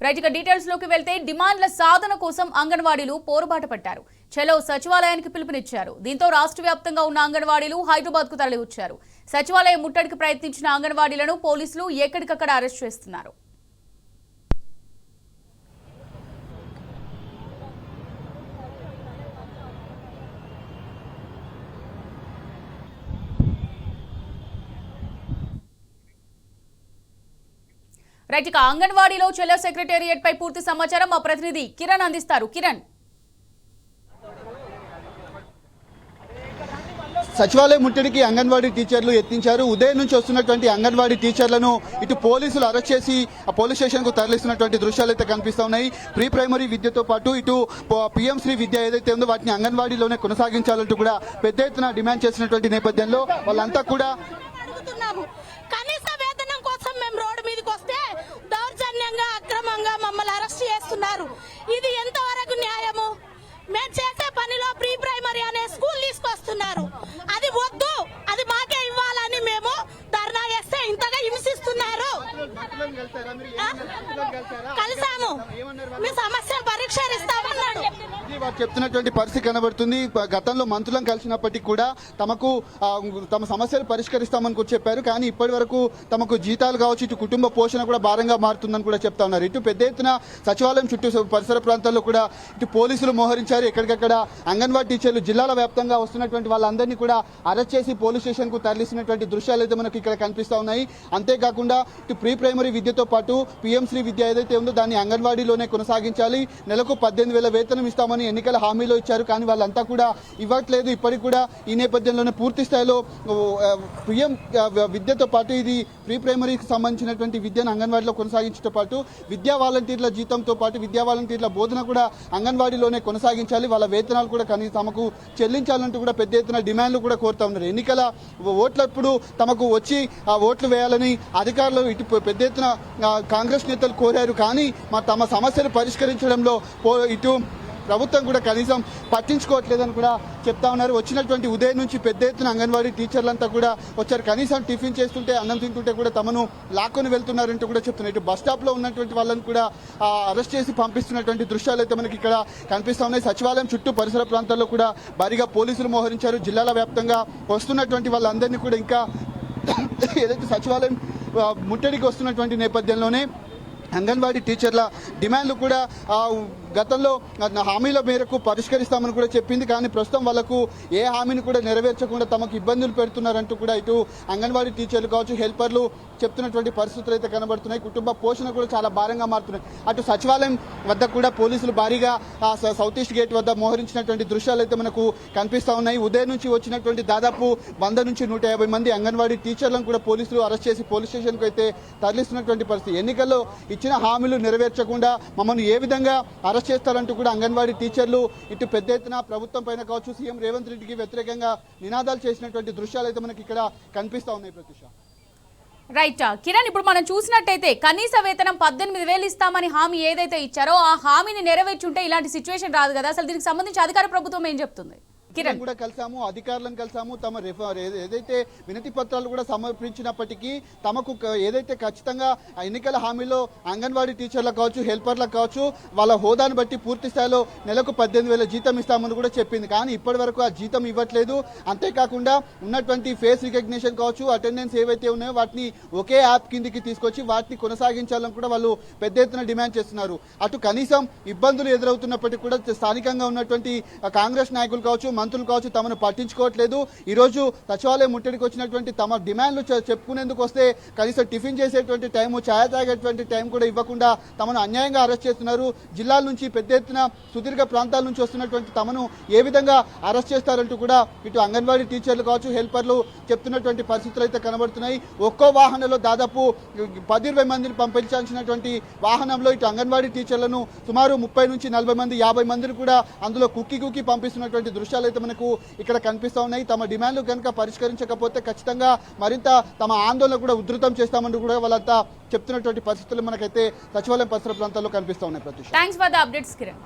Right ఇక details లోకి వెళ్తే డిమాండ్ల సాధన కోసం అంగన్వాడీలు పోరుబాట పట్టారు. చలో సచివాలయానికి పిలుపునిచ్చారు. దీంతో రాష్ట్ర వ్యాప్తంగా ఉన్న అంగన్వాడీలు హైదరాబాద్ కు తరలి వచ్చారు. సచివాలయం ముట్టడికి ప్రయత్నించిన అంగన్వాడీలను పోలీసులు ఎక్కడికక్కడ అరెస్ట్ చేస్తున్నారు. రైట్ ఇక అంగన్వాడీలో చెలో సెక్రటేరియట్ పై పూర్తి సమాచారం మా ప్రతినిధి కిరణ్ అందిస్తారు. కిరణ్, సచివాలయం ముట్టడికి అంగన్వాడీ టీచర్లు యత్నించారు. ఉదయం నుంచి వస్తున్నటువంటి అంగన్వాడీ టీచర్లను ఇటు పోలీసులు అరెస్ట్ చేసి ఆ పోలీస్ స్టేషన్ కు తరలిస్తున్నటువంటి దృశ్యాలు అయితే కనిపిస్తా ఉన్నాయి. ప్రీ ప్రైమరీ విద్యతో పాటు ఇటు పిఎం శ్రీ విద్య ఏదైతే ఉందో వాటిని అంగన్వాడీలోనే కొనసాగించాలంటూ కూడా పెద్ద ఎత్తున డిమాండ్ చేసినటువంటి నేపథ్యంలో వాళ్ళంతా కూడా అక్రమంగా మమ్మల్ని అరెస్ట్ చేస్తున్నారు. ఇది ఎంతవరకు న్యాయము? మేము చేసే పనిలో ప్రీ ప్రైమరీ అనే స్కూల్ తీసుకొస్తున్నారు. అది వద్దు, అది మాకే ఇవ్వాలని మేము ధర్నా చేస్తే ఇంతగా హింసిస్తున్నారు. కలిసాము, మీ సమస్య పరిష్కరిస్తామన్నాడు. వారు చెప్తున్నటువంటి పరిస్థితి కనబడుతుంది. గతంలో మంత్రులను కలిసినప్పటికీ కూడా తమ సమస్యలు పరిష్కరిస్తామని కూడా చెప్పారు. కానీ ఇప్పటి వరకు తమకు జీతాలు కావచ్చు, ఇటు కుటుంబ పోషణ కూడా భారంగా మారుతుందని కూడా చెప్తా ఉన్నారు. ఇటు పెద్ద ఎత్తున సచివాలయం చుట్టూ పరిసర ప్రాంతాల్లో కూడా ఇటు పోలీసులు మోహరించారు. ఎక్కడికక్కడ అంగన్వాడీ టీచర్లు జిల్లాల వ్యాప్తంగా వస్తున్నటువంటి వాళ్ళందరినీ కూడా అరెస్ట్ చేసి పోలీస్ స్టేషన్ కు తరలిస్తున్నటువంటి దృశ్యాలు అయితే మనకు ఇక్కడ కనిపిస్తా ఉన్నాయి. అంతేకాకుండా ఇటు ప్రీ ప్రైమరీ విద్యతో పాటు పిఎం శ్రీ విద్య ఏదైతే ఉందో దాన్ని అంగన్వాడీలోనే కొనసాగించాలి. నెలకు 18,000 వేతనం ఇస్తామని ఎన్నికల హామీలో ఇచ్చారు. కానీ వాళ్ళంతా కూడా ఇవ్వట్లేదు. ఇప్పటికి కూడా ఈ నేపథ్యంలోనే పూర్తి స్థాయిలో పిఎం విద్యతో పాటు ఇది ప్రీ ప్రైమరీకి సంబంధించినటువంటి విద్యను అంగన్వాడీలో కొనసాగించడంతో పాటు విద్యా వాలంటీర్ల జీతంతో పాటు విద్యా వాలంటీర్ల బోధన కూడా అంగన్వాడీలోనే కొనసాగించాలి. వాళ్ళ వేతనాలు కూడా కనీసం తమకు చెల్లించాలంటూ కూడా పెద్ద ఎత్తున డిమాండ్లు కూడా కోరుతా ఉన్నారు. ఎన్నికల ఓట్లప్పుడు తమకు వచ్చి ఆ ఓట్లు వేయాలని అధికారులు ఇటు పెద్ద ఎత్తున కాంగ్రెస్ నేతలు కోరారు. కానీ తమ సమస్యలు పరిష్కరించడంలో ఇటు ప్రభుత్వం కూడా కనీసం పట్టించుకోవట్లేదని కూడా చెప్తా ఉన్నారు. వచ్చినటువంటి ఉదయం నుంచి పెద్ద ఎత్తున అంగన్వాడీ టీచర్లంతా కూడా వచ్చారు. కనీసం టిఫిన్ చేస్తుంటే అన్నం తింటుంటే కూడా తమను లాక్కొని వెళ్తున్నారంటూ కూడా చెప్తున్నారు. ఇటు బస్ స్టాప్ లో ఉన్నటువంటి వాళ్ళని కూడా అరెస్ట్ చేసి పంపిస్తున్నటువంటి దృశ్యాలు అయితే మనకి ఇక్కడ కనిపిస్తా ఉన్నాయి. సచివాలయం చుట్టూ పరిసర ప్రాంతాల్లో కూడా భారీగా పోలీసులు మోహరించారు. జిల్లాల వ్యాప్తంగా వస్తున్నటువంటి వాళ్ళందరినీ కూడా ఇంకా ఏదైతే సచివాలయం ముట్టడికి వస్తున్నటువంటి నేపథ్యంలోనే అంగన్వాడీ టీచర్ల డిమాండ్లు కూడా గతంలో హామీల మేరకు పరిష్కరిస్తామని కూడా చెప్పింది. కానీ ప్రస్తుతం వాళ్ళకు ఏ హామీని కూడా నెరవేర్చకుండా తమకు ఇబ్బందులు పెడుతున్నారంటూ కూడా ఇటు అంగన్వాడీ టీచర్లు కావచ్చు, హెల్పర్లు చెప్తున్నటువంటి పరిస్థితులు అయితే కనబడుతున్నాయి. కుటుంబ పోషణ కూడా చాలా భారంగా మారుతున్నాయి. అటు సచివాలయం వద్ద కూడా పోలీసులు భారీగా సౌత్ ఈస్ట్ గేట్ వద్ద మోహరించినటువంటి దృశ్యాలు అయితే మనకు కనిపిస్తూ ఉన్నాయి. ఉదయం నుంచి వచ్చినటువంటి దాదాపు 100 నుంచి 150 మంది అంగన్వాడీ టీచర్లను కూడా పోలీసులు అరెస్ట్ చేసి పోలీస్ స్టేషన్కు అయితే తరలిస్తున్నటువంటి పరిస్థితి. ఎన్నికల్లో ఇచ్చిన హామీలు నెరవేర్చకుండా మమ్మల్ని ఏ విధంగా అరెస్ట్ చేస్తారంటూ కూడా అంగన్వాడీ టీచర్లు ఇటు పెద్ద ఎత్తున ప్రభుత్వం పైన కావచ్చు, సీఎం రేవంత్ రెడ్డికి వ్యతిరేకంగా నినాదాలు చేసినటువంటి దృశ్యాలు అయితే మనకి ఇక్కడ కనిపిస్తా ఉన్నాయి. ప్రత్యూష, రైట్ కిరణ్, ఇప్పుడు మనం చూసినట్టయితే కనీస వేతనం 18,000 ఇస్తామని హామీ ఏదైతే ఇచ్చారో ఆ హామీని నెరవేర్చుంటే ఇలాంటి సిచ్యువేషన్ రాదు కదా. అసలు దీనికి సంబంధించి అధికార ప్రభుత్వం ఏం చెప్తుంది? కూడా కలిసాము, అధికారులను కలిసాము. తమ ఏదైతే వినతి పత్రాలు కూడా సమర్పించినప్పటికీ తమకు ఏదైతే ఖచ్చితంగా ఎన్నికల హామీలో అంగన్వాడీ టీచర్లకు కావచ్చు, హెల్పర్లకు కావచ్చు వాళ్ళ హోదాను బట్టి పూర్తి స్థాయిలో నెలకు 18,000 జీతం ఇస్తామని కూడా చెప్పింది. కానీ ఇప్పటి వరకు ఆ జీతం ఇవ్వట్లేదు. అంతేకాకుండా ఉన్నటువంటి ఫేస్ రికగ్నిషన్ కావచ్చు, అటెండెన్స్ ఏవైతే ఉన్నాయో వాటిని ఒకే యాప్ కిందికి తీసుకొచ్చి వాటిని కొనసాగించాలని కూడా వాళ్ళు పెద్ద ఎత్తున డిమాండ్ చేస్తున్నారు. అటు కనీసం ఇబ్బందులు ఎదురవుతున్నప్పటికీ కూడా స్థానికంగా ఉన్నటువంటి కాంగ్రెస్ నాయకులు కావచ్చు, మంత్రులు కావచ్చు తమను పట్టించుకోవట్లేదు. ఈరోజు సచివాలయం ముట్టడికి వచ్చినటువంటి తమ డిమాండ్లు చెప్పుకునేందుకు వస్తే కనీసం టిఫిన్ చేసేటువంటి టైం, ఛాయ్ తాగేటువంటి టైం కూడా ఇవ్వకుండా తమను అన్యాయంగా అరెస్ట్ చేస్తున్నారు. జిల్లాల నుంచి పెద్ద ఎత్తున సుదీర్ఘ ప్రాంతాల నుంచి వస్తున్నటువంటి తమను ఏ విధంగా అరెస్ట్ చేస్తారంటూ కూడా ఇటు అంగన్వాడీ టీచర్లు కావచ్చు, హెల్పర్లు చెప్తున్నటువంటి పరిస్థితులు అయితే కనబడుతున్నాయి. ఒక్కో వాహనంలో దాదాపు 10-20 మందిని పంపించాల్సినటువంటి వాహనంలో ఇటు అంగన్వాడీ టీచర్లను సుమారు 30 నుంచి 40 మంది, 50 మందిని కూడా అందులో కుక్కి పంపిస్తున్నటువంటి దృశ్యాలు అయితే మనకు ఇక్కడ కనిపిస్తూ ఉన్నాయి. తమ డిమాండ్లు కనుక పరిష్కరించకపోతే ఖచ్చితంగా మరింత తమ ఆందోళన కూడా ఉధృతం చేస్తామని కూడా వాళ్ళంతా చెప్తున్నటువంటి పరిస్థితులు మనకైతే సచివాలయం పరిసర ప్రాంతాల్లో కనిపిస్తూ ఉన్నాయి. Pratyusha, thanks for the updates Kiran.